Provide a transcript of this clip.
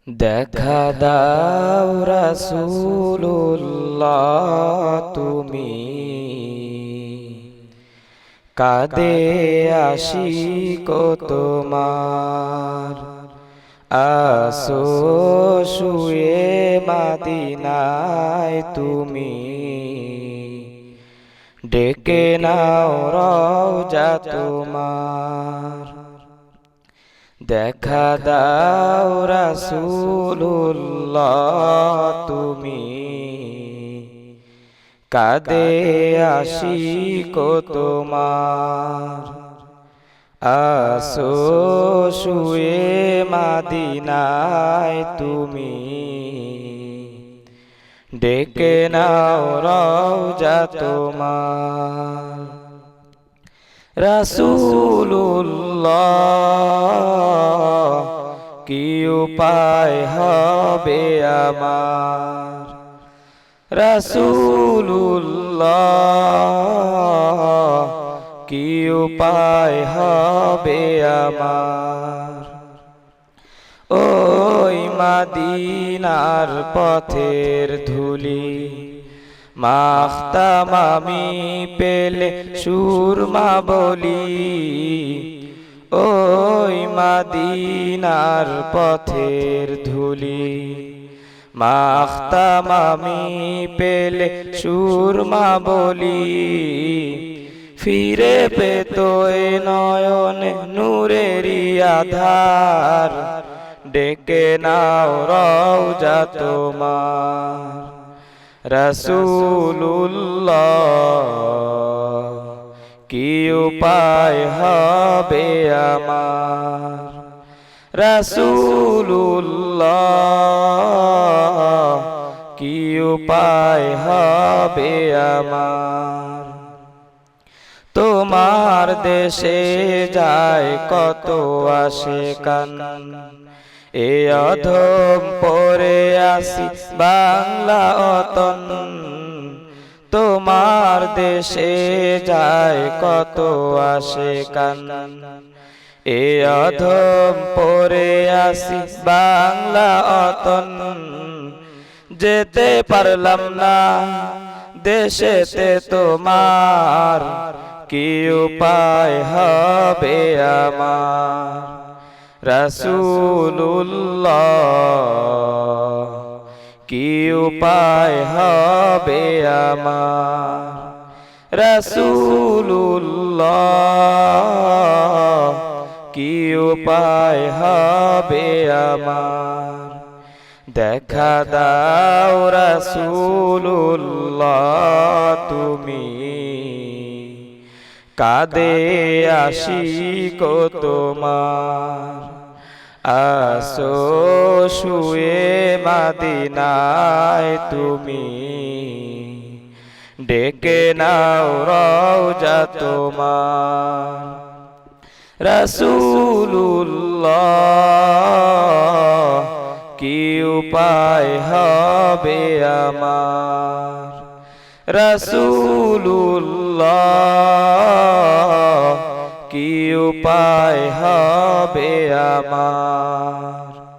দেখা দাও রাসূলুল্লাহ তুমি কাঁদে আশিক তোমার আসো শুয়ে মদিনায় তুমি ডেকে নাও রওজা তোমার দেখা দাও রাসূলুল্লাহ তুমি কাঁদে আশিক তোমার আসো শুয়ে মদিনায় তুমি ডেকে নাও রওজা তোমার রাসূলুল্লাহ কি উপায় হবে আমার রাসূলুল্লাহ কি উপায় হবে আমার ওই মদিনার পথের ধুলি মাখতাম আমি পেলে সুরমা বলি ওই মদিনার পথের ধুলি মাখতাম আমি পেলে সুরমা বলি ফিরে পেত এ নয়নে নূরেরই আধার ডেকে নাও রওজা তোমার রাসূলুল্লাহ কি উপায় হবে আমার রাসূলুল্লাহ কি উপায় হবে আমার তোমার দেশে যায় কত আশিকান এ অধম পরে আসি বাংলা অতন তোমার দেশে যায় কত আশিকান এ অধম পরে আসি বাংলা অতন যেতে পারলাম না দেশেতে তোমার কি উপায় হবে আমার রাসূলুল্লাহ কি উপায় হবে আমার রাসূলুল্লাহ কি উপায় হবে আমার দেখা দাও রাসূলুল্লাহ তুমি কাঁদে আশিক তোমার আসো শুয়ে মদিনায় তুমি ডেকে নাও রওজা তোমার রাসূলুল্লাহ কি উপায় হবে আমার রাসূলুল্লাহ কি উপায় হবে আমার